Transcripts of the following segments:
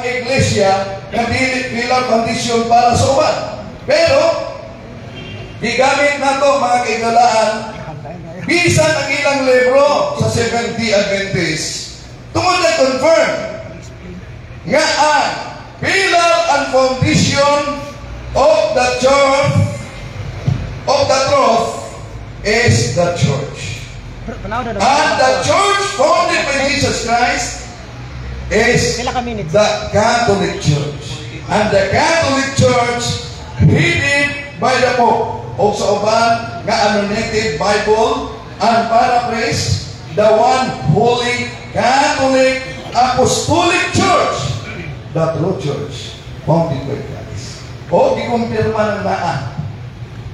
ang iglesia nga dili pilar kondisyon para sa uban. Pero gigamit nato mga kaigalaan bisan ang ilang libro sa Seventh-day Adventist tungod na confirm nga ang pillar and foundation of the church of the truth is the church. And the church founded by Jesus Christ is the Catholic Church. And the Catholic Church headed by the Pope. O sa uban nga anointed Bible and paraphrase the one holy Catholic Apostolic Church, the true church founded by Christ. O gikumpirma ng naan.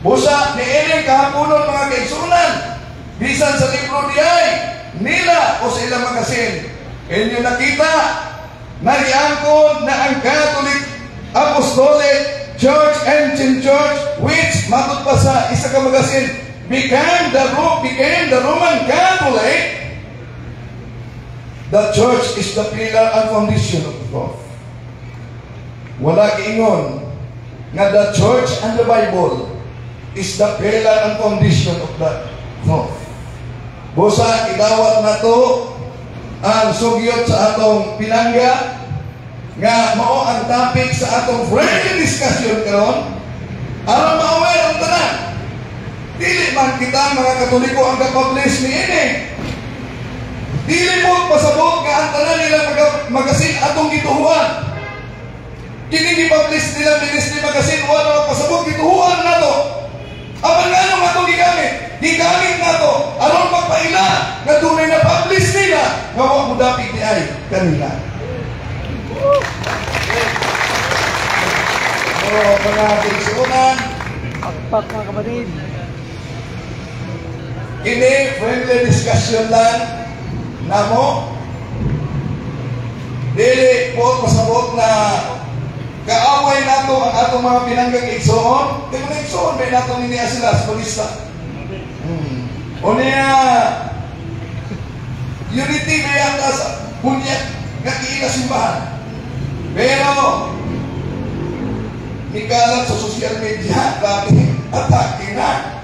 Busa ni Ellen kahaponon mga kaigsunan bisan sa libro di ay nila o sa ilang magasin inyo nakita na riangkon na ang Catholic Apostolic Church, Ancient Church, which matod pa sa isa ka magasin became the Roman Catholic. The church is the pillar and foundation of the faith. Wala kiingon nga the church and the Bible is the pillar and foundation of the faith. Busa idawat na to ang sugyot sa atong pinangga nga mao ang topic sa atong friendly discussion karon aron ma-aware ang tanan. Dili man kita mga Katoliko ang kapublish ni ini. Dili mo pasabot nga ang tanan nila magasin atong gituhuan. Kini gi-publish nila ministry magasin wala pasabot gituhuan nato. Apan nga nung ato gigamit nato aron magpaila nga dunay na publish nila nga wa mo dapit ni ay kanila. Mga kaigsunan, Akpak mga kapatid. Ini friendly discussion lang namo. Dili po pasabot na kaaway nato ang atong mga pinanggang igsoon. Kaya mga igsoon, may nato niniya sila sa palista. O niya, unity may ang sa bunyag nga kiila simbahan. Pero, ikalat sa social media, grabe, atake na.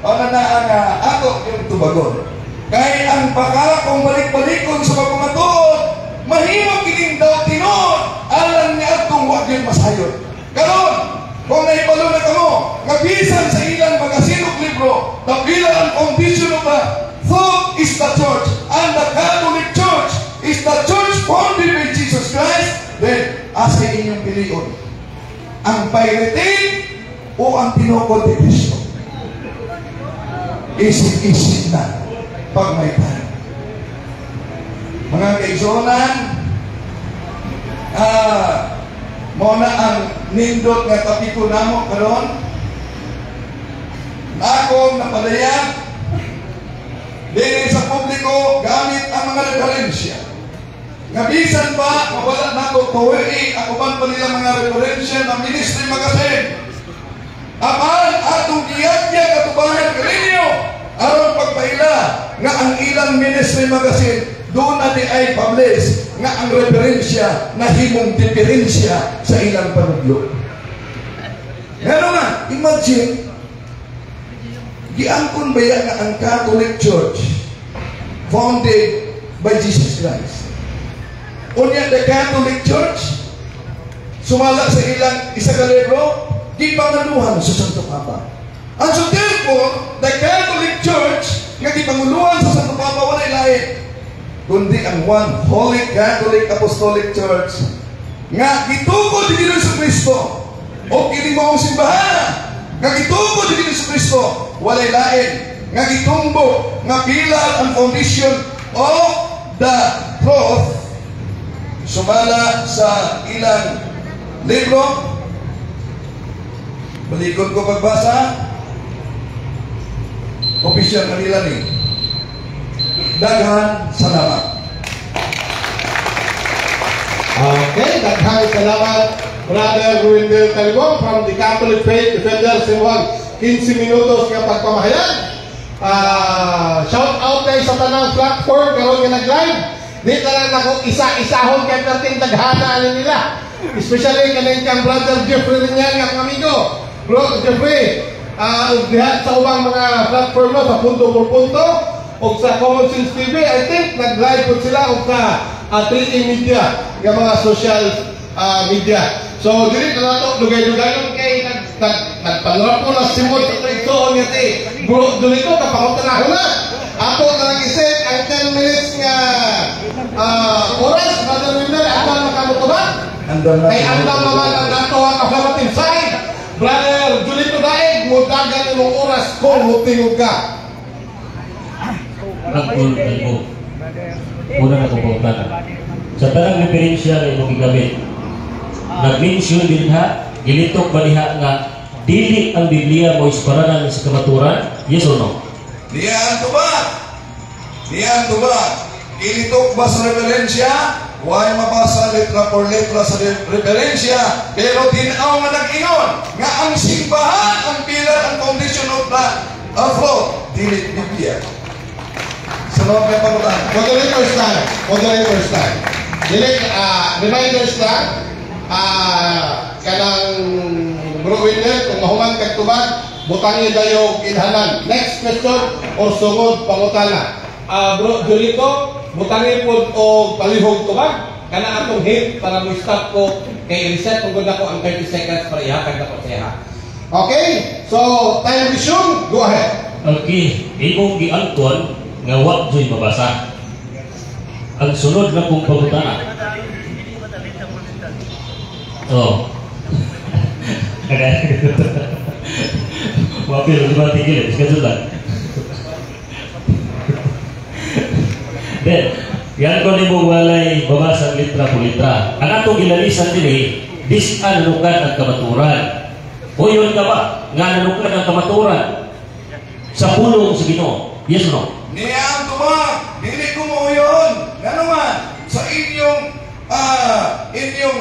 Ano na ang ato yung tubagon. Kaya ang pakala kong balik-balikon sa pagkumatuod, mahimong kining daw tinon, alam niya atong wag yung masayot. Karon, kung naipalo na kamo, kabisan sa ilang magasinong libro, the pillar and foundation of the thought is the church, and the Catholic Church is the church founded by Jesus Christ, then asa inyong pilion? Ang pirating o ang tinukod ni Kristo? Isip-isip na pag may time. Mga kaigsunan, muna ang nindot nga kapiko namo karon. Akong napadayan din sa publiko gamit ang mga referensya. Kabisan pa, mawala na ito tuwi, ako man pa nila mga referensya ng ministry magasin. Apan, atong iyagya katubahan kaninyo, aron pagpaila nga ang ilang ministry magasin, doon na di ay publish nga ang referensya na himong diferensya sa ilang panudlo. Ano nga, imagine, giangkon ba yan nga ang Catholic Church founded by Jesus Christ? Unya the Catholic Church sumala sa ilang isa ka libro gipangaluhan sa Santo Papa. And so therefore, the Catholic Church nga gipanguluhan sa Santo Papa wala lain kundi ang one holy Catholic Apostolic Church nga gitubo di sa Kristo o kini maong simbahan nga gitubo di sa Kristo wala lain nga gitumbo nga pillar and foundation of the truth sumala sa ilang libro. Balikod ko pagbasa, opisyal kanila ni daghan salamat. Okay, daghan salamat Brother Ruindel Talibong from the Catholic Faith Defenders in 15 minutos nga pagpamahayan. Shout out tayo sa tanang platform karon nga nag-live. Di talang ako isa-isahon kay perting taghana nila. Especially kanin kang brother Jeffrey rin yan, ang amigo. Bro, Jeffrey, diha sa ubang mga platform mo, sa punto por punto, o sa Common Sense TV, I think, nag-live po sila o sa 3A Media, yung mga social media. So, dili na ito, lugay-lugayon kay nagpanrap ko na simod sa triksoon niya ti. Bro, dili ko, kapangutanahon na. Ako na nag-isip, ang 10 minutes nga oras, Brother Wimmer, andang makamutubak. Ay andang naman ang dato ang affirmative side. Brother Julito Daig, mudagan imong oras kung mutingog ka. Nagpul mo. Una na itong pagkata. Sa tarang referensya na imong gigamit, nag-mention din ha, gilitok ba diha nga dili ang Biblia mo isparanan sa kamaturan? Yes or no? Diyan to ba? Diyan to ba? Ilitok ba sa referensya? Huwag mabasa letra por letra sa referensya, pero tinaw nga nag-ingon nga ang simbahan, ang pilar, ang foundation of the afro, dili Biblia. Sa mga pagpapatutan. Moderators time. Dili, reminders lang, kanang Bro Wimmer, kung mahuman kagtubag, butangi dayo kinhanan. Next question or sungod pangutana. Bro Julito, butangi po o palihog tubag. Kana atong hint para mo stop ko kay reset kung ganda ko ang 30 seconds para ihatag na ko sa iha. Okay? So, time resume. Go ahead. Okay, imong giangkon nga wa joy mabasa. Ang sunod na kong pangutana. Oh. Wapil, di ba tigil? Schedule lang. Then, yan ko ni mong walay babasang litra po litra. Ang atong ilalisan din eh, disanunukan ang kamaturan. O yun ka ba? Nga nanukan ang kamaturan sa pulong sa Ginoo. Yes or no? Niyang tuma, dili ko mo yun. Nga naman, sa inyong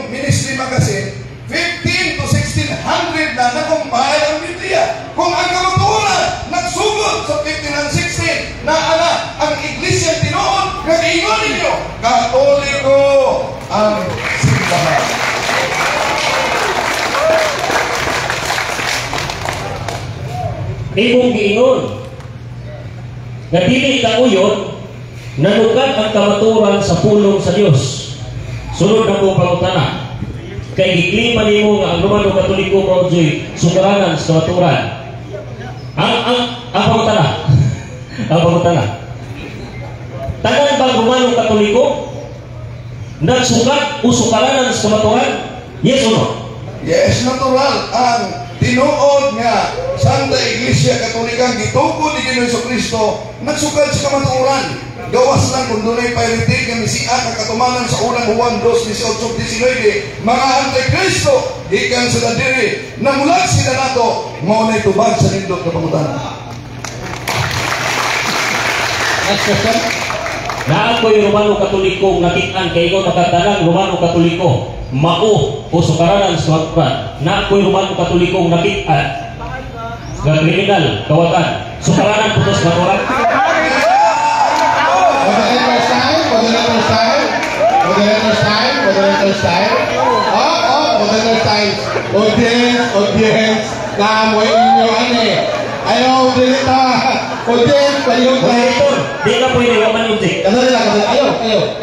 ministry magazine, 15 to 1600 na nakumpahal ang Biblia. Kung ang kamaturan nagsugod sa 15 and 16 na ang iglesia tinuod, nag-ingon ninyo, Katoliko ang simbahan. Imong giingon nga dili ka uyon nanukan ang kamaturan sa pulong sa Dios. Sunod na kong pangutana. Kay giklima nimo nga ang Romano Katoliko mo joy sukaranan sa kamaturan. Ang pangutana. Ang pangutana. Tanan bang Romano Katoliko nagsukat o sukaranan sa kamaturan? Yes or no? Yes, natural. Ang tinuod nga Santa Iglesia Katolikang gitukod ni Ginoong Kristo nagsukad sa kamaturan. Gawas lang kung doon ay pahilitig ng misian ang katumanan sa unang Juan 2:18-19 mga antikristo ikan sa dadiri na mulat sila nato maunay tubag sa nindot na pangutana. Next question. Naan ko yung Romano Katoliko nakitaan kay ikaw nakatanang Romano Katoliko mao o sukaranan sa kamaturan. Naan ko yung Romano Katoliko nakitaan nga kriminal kawatan sukaranan po sa kamaturan. Moderator's time. Moderator's time. Audience. Na mo inyo ayaw dilita. Audience, palihog tayo. Di ka pwede waman yung zik. Kasi nila, ayaw.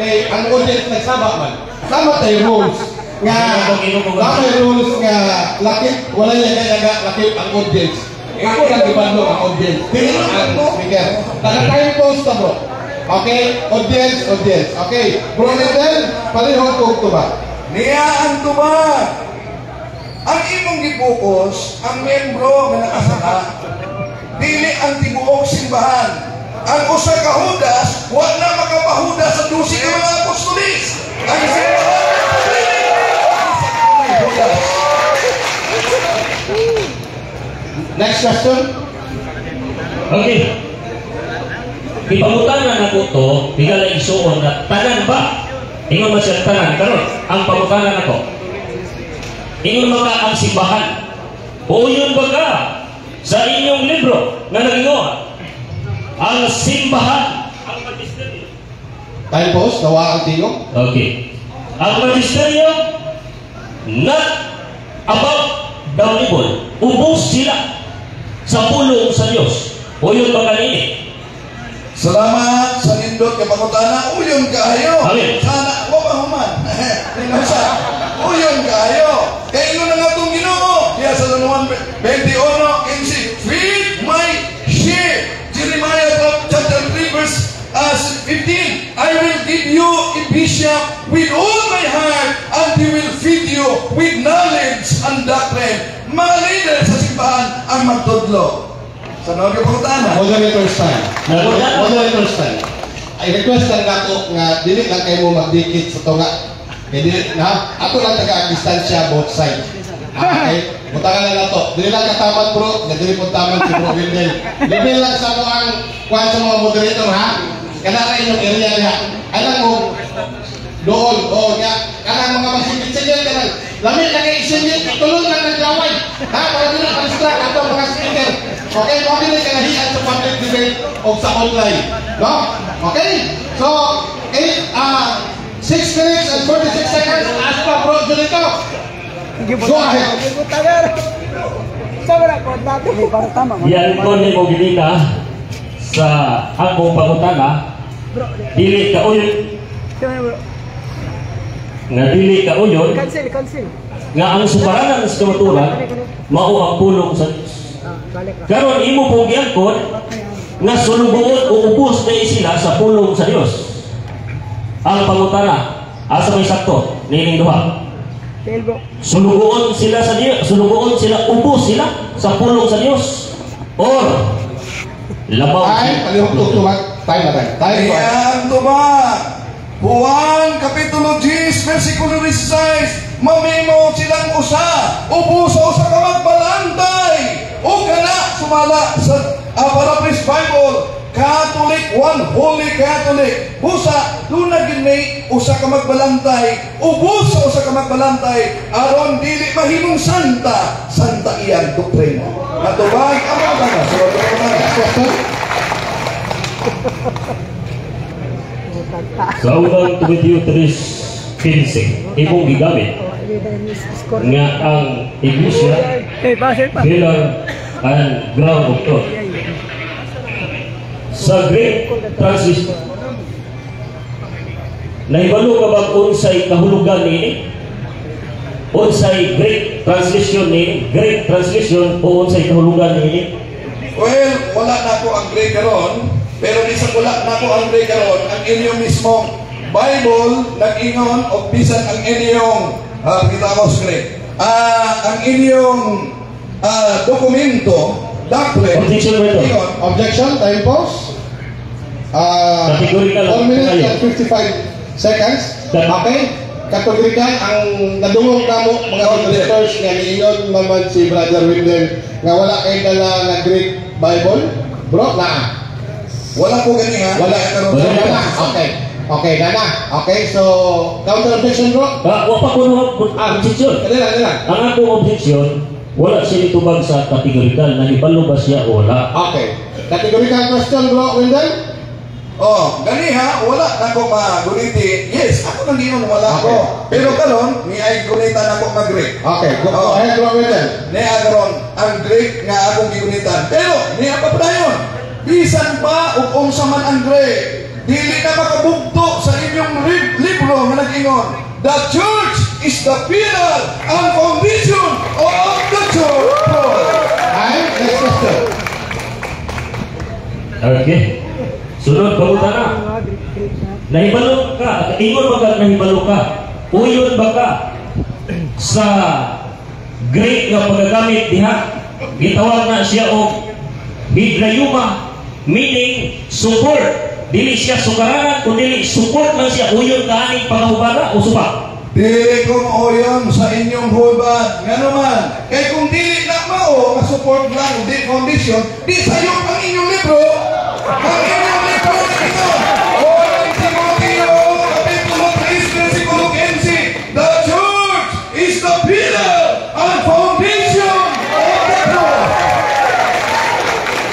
Eh, ang audience nagsama man. Sama tayo rules. Sama rules nga lakit, wala niya kaya lakit ang audience. Ako lang ibando ang audience. Dili ang speaker. Naka-time post na bro. Okay, audience. Okay, Bro Nidel, palihog ko ba? Niyaan tuma. Ang imong gipukos, ang membro nga nakasaka, dili ang tibuok simbahan. Ang usa ka hudas, wa na makapahudas sa 12 ka mga apostolis. Ang simbahan, hudas. Next question. Okay. Ipangutanan ako to, bigala isuon na tanan ba? Ingon man siya tanan. Karon, ang pangutanan ako. Ingon mga ang simbahan. O yun ba ka sa inyong libro na nag-ingon? Ang simbahan. Ang magisteryo. Time post, nawa ang tingog. Okay. Ang magisteryo, not above the level. Ubos sila sa pulong sa Diyos. O yun ba kanini? Salamat sa nindot kay pangutana. Uyon kaayo. Amen. Sana wa pa human. Ninosa. Uyon kaayo. Kay ino na nga itong Ginoo. Kaya sa Lanuan 21:15, feed my sheep. Jeremiah chapter 3 verse 15. I will give you a bishop with all my heart, and he will feed you with knowledge and doctrine. Mga leader sa simbahan ang magtudlo. Sa nung yung pangutana. Moderator's time. Moderator's time. I request lang ako nga dili lang kayo mo magdikit sa tunga. Kaya dili na ako lang taga-distansya both sides. Okay? Butangan lang nato. Dili lang kataman bro, nga dili po taman si Bro Windel. Level lang sa mo ang kuwan sa mga moderator ha. Kana ra inyong area niya. Alam mo doon, kanang mga masigit-sigit kanang lamit na kayo isingit, tulong lang ng gaway. Ha? Para doon ang distract ato mga speaker. Okay? Okay na kanahian sa public debate o sa online. No? Okay? So, 6 minutes and 46 seconds. Ask pa bro, Julito. Go ahead. Yan ko ni mo ginita sa akong pangutana. Dili ka uyon. Nga dili ka uyon. Cancel. Nga ang subaranan sa kamaturan mao ang pulong sa Diyos. Karon imo pong giangkon nga sulubuon o ubos na sila sa pulong sa Diyos. Ang pangutana asa may sakto nining duha. Sulubuon sila sa Diyos, sulubuon sila, ubos sila sa pulong sa Diyos. Or labaw. Time, palihog tutuwag. Time na time. Time na time. Ayan ba? Juan Kapitulo 10, versikulo 16, mamimo silang usa, ubo sa usa ka magbalantay, o kana sumala sa Paraphrase Bible, Catholic, one holy Catholic, busa, doon na gini, usa ka magbalantay, ubo sa usa ka magbalantay, aron dili mahimong santa, santa iyang doktrina. Natubay, ang mga tanga, sa mga tanga. Sa unang Timoteo 3:15, imong gigamit nga ang iglesia pillar and ground of truth. Sa Greek translation, nahibalo ka bang unsay kahulugan nini? Unsay Greek translation ni? Greek translation o unsay kahulugan nini? Well, wala na ako ang Greek karon, pero di sa wala na ako ang Greek karon, ang inyong mismong Bible nag-ingon o bisan ang inyong kita ko sa Greek. Ang inyong dokumento, doctrine, Objection ba ito? Objection, time pause. Categorical 1 minute kayo. and 55 seconds. Okay? Kategorical ang nadungong kamo mga auditors nga niingon naman si Brother Windel nga wala kay dala nga Greek Bible. Bro, na. wala po gani ha. Wala karon. Wala na. Okay. Okay, na. Okay, so counter objection bro. Wa pa ko objection. Dala. Ang akong objection, wala siya itubag sa kategorikal. Nahibalo ba siya o wala? Okay. Categorical question bro, Windel. Oh, gani ha, wala na ako maguniti. Yes, ako nang giyon wala ako. Pero karon ni ay gunitan ako mag Greek. Okay, go ahead bro, Windel. Ni karon ang Greek nga akong gigunitan. Pero ni pa dayon. Bisan pa ug unsa man ang Greek, dili na makabugto sa inyong libro nga nag-ingon. The church is the pillar and foundation of the church. Time, next question. Okay. Sunod pangutana. Nahibalo ka, ingon ba ka nahibalo ka? Uyon ba ka sa Greek nga pagagamit diha? Gitawag na siya og hidrayuma, meaning support. Dili siya sukaranan, kundi support lang siya. Uyon ka aning pangahubara o suba? Dili ko oyon sa inyong hulban. Nga naman, kay kung dili na mao, support lang, di condition, di sayop ang inyong libro. Ang inyong libro na ito. O, Timoteo, Kapitulo 3, versikulo 15. The church is the pillar and foundation of the church.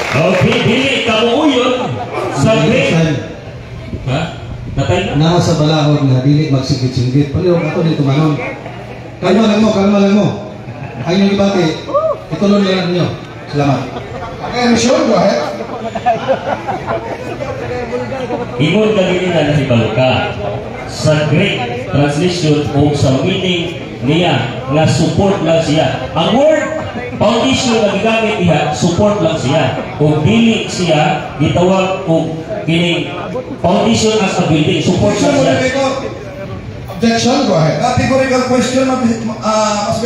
Okay, dili ka mo uyon sa Greek. Ha? Natay na? naa sa balahon nga dili magsigit-singgit. Palihog ato dito manon. Kalma lang mo, kalma lang mo. Ay yung ibati, ituloy lang ninyo. Salamat. Okay, Michelle, go ahead. Ingon kanina na si Baluka sa Greek translation o sa meaning niya nga support lang siya. Ang word foundation na gigamit niya, support lang siya. Kung dili siya, gitawag o kining foundation as a building, support lang siya. Objection, go ahead. Categorical question must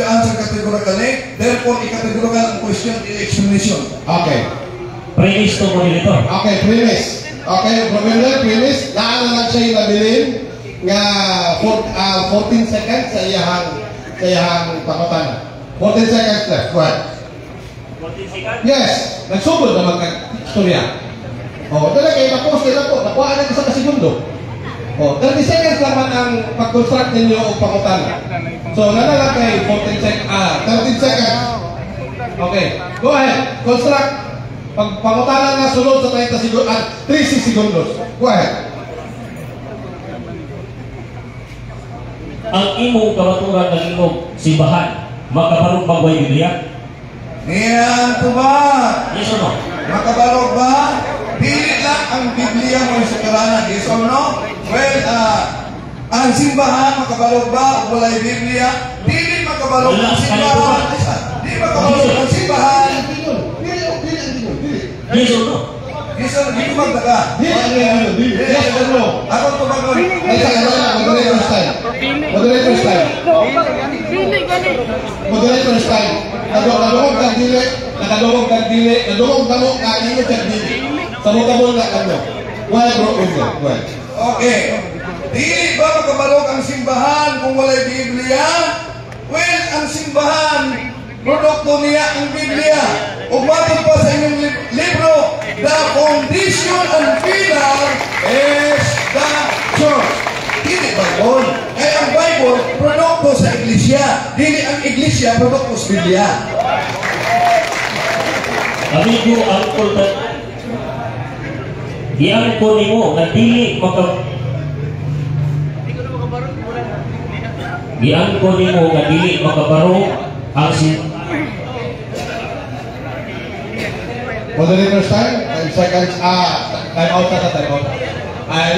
be answered categorically. Therefore, i-categorical ang question in explanation. Okay. Premise to mo nito. Okay, premise. Okay, remember, premise, laan na lang siya yung nabilin nga 14 seconds sa iyahang pakotana. 14 seconds left, go ahead. Yes, nagsugod na mag-istorya. Dala kayo na-post nila po, nakuha na isa ka segundo. 30 seconds naman ang pag-construct ninyo o pakotana. So, nanalang kayo 13 seconds. Okay, go ahead, construct. Pag pangutana na sunod sa 30 segundos. Go ahead. Ang imong kabaturan ng imong simbahan, makabarog ba ang Biblia? Niyan to ba? Yes or no? Makabalog ba? Dili lang ang Biblia mo sa karanan. Yes or no? Well, ang simbahan, makabalog ba? Walay Biblia. Dili makabalog ang simbahan. Dili makabalog ang simbahan. Yes or no? Yes or no? Dili magdaga. Yes or no? Ako tumagon. Ay, moderator's time. Moderator's time. Moderator's time. Nadungog kang dili. Nadungog kang dili. Nadungog kang ingat kang dili. Sabog-sabog na ano. Why bro? Go ahead. Okay. Dili ba makabalog ang simbahan kung walay Biblia? Well, ang simbahan, produkto niya ang Biblia. Umatod pa sa inyong libro, the foundation and pillar is the church. Dili ba yun? Kaya ang Bible, produkto sa iglesia. Dili ang iglesia, produkto sa Biblia. Amigo, ang kulta, diyan ko nimo na dili Diyan ko nimo nga dili makabaro ang Moderator's time. 10 seconds. Time out na time out.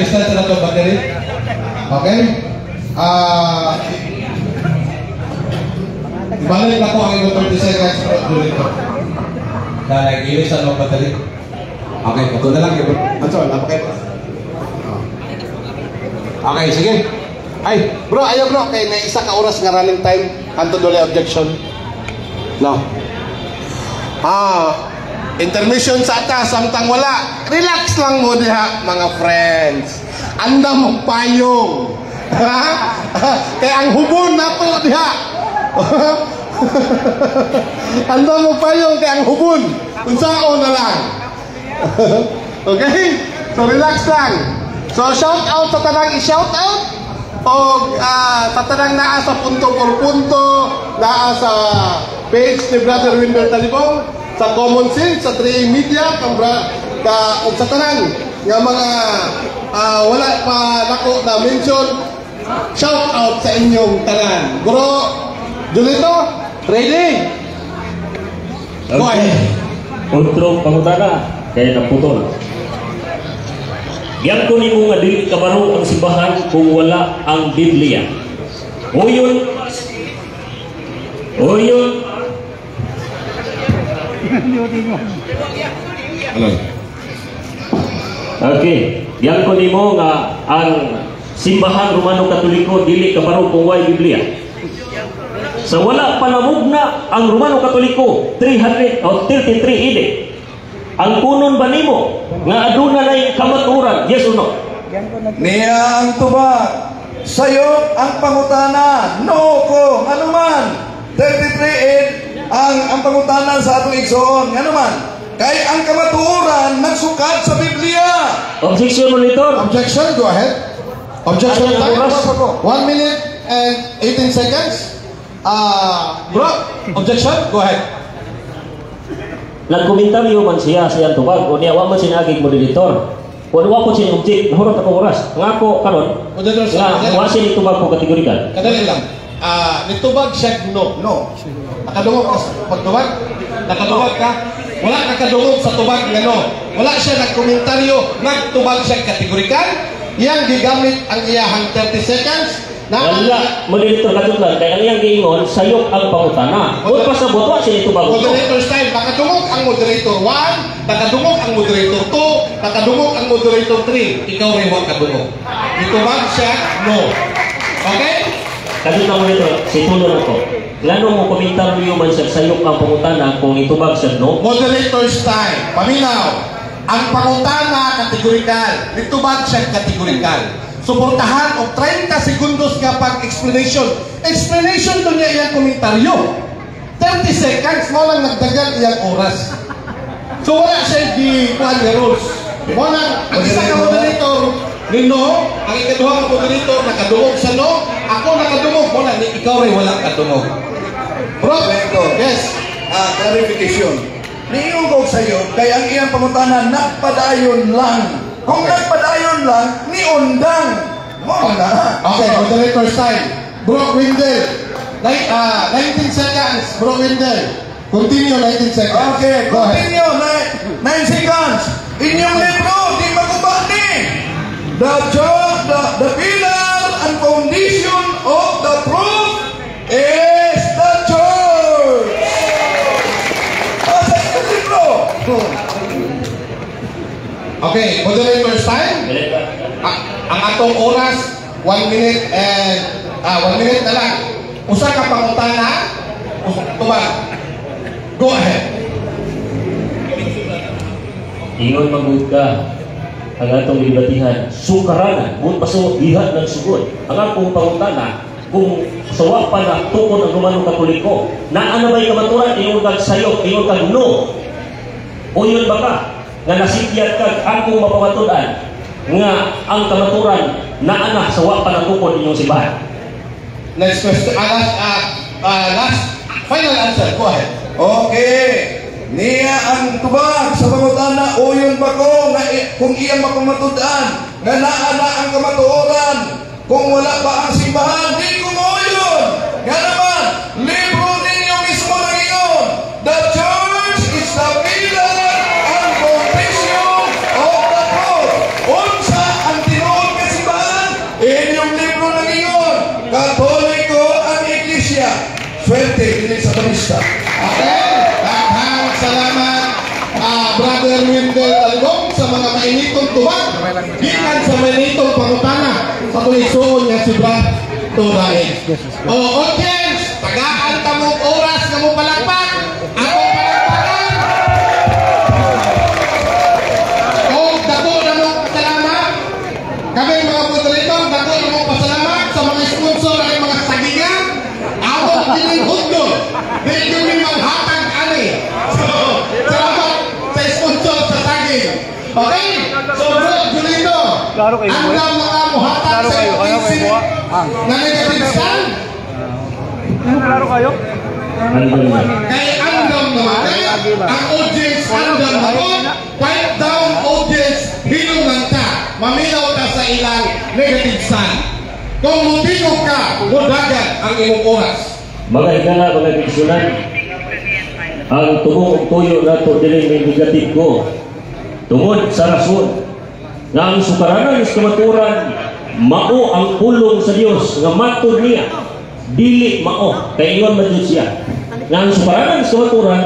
Listen sa nato battery. Okay? Ibalik na po ang ino 30 seconds dito. Dahil nag-ilis sa mga battery. Okay, ito na lang. Answer, napakit. Okay, sige. Ay, bro, ayaw bro. Kaya may isa ka oras nga running time. Kanto dole objection. No. Intermission sa atas, samtang wala. Relax lang mo diha, mga friends. Anda mo payong. Kaya ang hubon na to diha. Anda mo payong kaya ang hubon. Unsao na lang. Okay? So relax lang. So shout out sa tanang i-shout out. O sa tanang naa sa punto por punto, naa sa page ni Brother Wilmer Talibong, sa Common Sense, sa 3 Media, o sa tanang nga mga wala pa nako na mention, shout out sa inyong tanan. Bro, Julito, ready? Go ahead. Kontrong pangutana, kaya naputol. Yan ko ni mo nga dili kabaro ang simbahan kung wala ang Biblia. Uyon. Okay. Yan ko ni mo nga ang simbahan Romano Katoliko dili kabaro kung wala Biblia. Sa wala panamugna ang Romano Katoliko 333 AD. Ang kunon ba nimo nga aduna nay kamaturan? Yes or no? Niya ang tubag. Sayo ang pangutana. No ko. Ano man. 33 ang pangutana sa atong igsoon. Ano man. Kay ang kamaturan nagsukat sa Biblia. Objection, monitor. Objection, go ahead. Objection time. 1 minute and 18 seconds. Bro, objection, go ahead. Nagkomentaryo man siya sa iyang tubag o niya wa man sinagig moderator. Kung wa ko siya object, nahurot ako oras. Ang ako karon, Moderator nga Sai, wa siya nitubag ko kategorikal. kadali lang. Nitubag siya no. Nakadungog ka sa pagtubag? Nakadungog ka? Wala nakadungog sa tubag nga no. Wala siya nagkomentaryo, nagtubag siya kategorikal. Yang gigamit ang iyahang 30 seconds na Wala, moderator katutlan, kaya ang iyang giingon, sayok ang pangutana. Kung pasabot, wa siya nitubag ko. moderator style, nakadungog ang moderator 1, nakadungog ang moderator 2, nakadungog ang moderator 3. Ikaw rin huwag kadungog. Nitubag siya, no. Okay? Katutlan moderator, situlo na ko. Lano mo komentar niyo man siya sayok ang pangutana kung itubag siya, no? Moderator style, paminaw. Ang pangutana kategorikal, nitubag siya kategorikal. Suportahan o 30 segundos nga pag-explanation. Explanation to niya iyang komentaryo. 30 seconds mo lang nagdagal iyang oras. So wala siya di kuhan nga rules. Mo lang, ang isa ka moderator, nino, ang ikaduha nga moderator, nakadungog sa no, ako nakadungog, mo lang, ikaw rin walang kadungog. Bro, yes. Clarification. Niyon ko sa iyo, kaya ang iyang pangutanan, nagpadayon lang. Kung nagpadayon lang, ni undang. Mo na. Okay, moderator style. Bro Windel, 19 seconds, Bro Windel. Continue 19 seconds. Okay, Go ahead. continue. 9 seconds. Inyong libro, di maguba ni. The pillar and foundation of the truth is the church. Sa inyong libro. Okay, moderator style. Ang atong oras, 1 minute and 1 minute na lang. Usa ka pangutana, tubag. Go ahead. Ingon magud ka ang atong libatihan. Sukaranan, kung pasuot diha ng sugod. Ang akong pangutana, kung sawa pa na tukod ang Romano Katoliko, na ano ba'y kamaturan, ingon kag sayo, ingon kag no. O yun ba ka, nga nasikyat kag akong mapamatudan, nga ang kamaturan, na anak sawa pa na tukod inyong simbahan. Next question. Last final answer. Go ahead. Okay. Niya ang tubag sa pangutana, uyon ba ko nga kung iyang makamatudan, nga naana ang kamatuoran, kung wala pa ang simbahan, di ko mo yun. Nga naman, libro ninyo mismo na iyon. The church is the pillar and foundation of the truth. Unsa ang tinuod nga simbahan? Inyong libro na iyon. Katoliko ang iglesia. Swerte, hindi sa turista. Okay. Daghang salamat, Brother Wendell Talibong, sa mga mainitong tubag. Gikan sa mainitong pangutana sa tulisuon niya si Brad Turain. O audience, tagaan ka mong oras na mong palakpak. Akong palakpakan. O dako na mong pasalamat. Kami mga moderator, dako na mong pasalamat sa mga sponsor ay mga sagingan. Awang dinihundol. Dahil kami manghatag ani. So, salamat sa sponsor sa saging. Okay? So, bro, Julito, Klaro kayo, ang boy. mga muhatag Klaro sa kayo, ano kayo, isip buha? na negative stand, Klaro kayo? kay andam naman. Ang audience andam naman. Pipe down audience, hinungan ka. Maminaw ka sa ilang negative stand. Kung mutingog ka, mudagan ang imong oras. Mga higala, mga bigsunan, ang tungong tuyo na ito din may negative ko. Tungod sa rason nga ang sukaranan sa kamaturan, mao ang pulong sa Dios nga matod niya, dili mao, kay ingon man siya. Nga ang sukaranan sa kamaturan,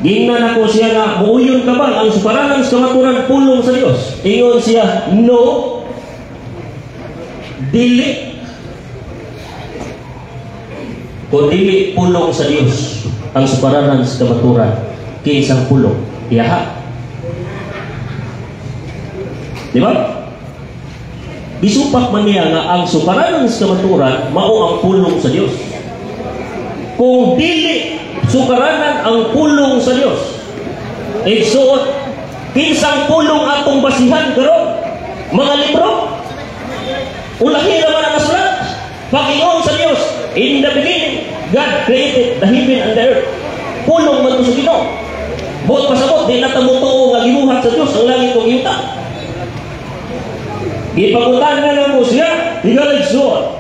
gingnan ako siya nga, muuyon ka ba ang sukaranan sa kamaturan pulong sa Dios? Ingon siya, no, dili. Kung dili pulong sa Dios ang sukaranan sa kamaturan, kay isang pulong, iyaha. Di ba? Gisupak man niya nga ang sukaranan sa kamaturan mao ang pulong sa Dios. Kung dili sukaranan ang pulong sa Dios, igsuot kinsang pulong atong basihan karon mga libro. Ulahi naman ang nasulat. Pag-ingon sa Dios, in the beginning, God created the heaven and the earth. Pulong man sa Ginoo. Buot pasabot, di na tamutuo nga gibuhat sa Dios ang langit ug yuta. Ipagutan na lang mo siya, igaligsuon.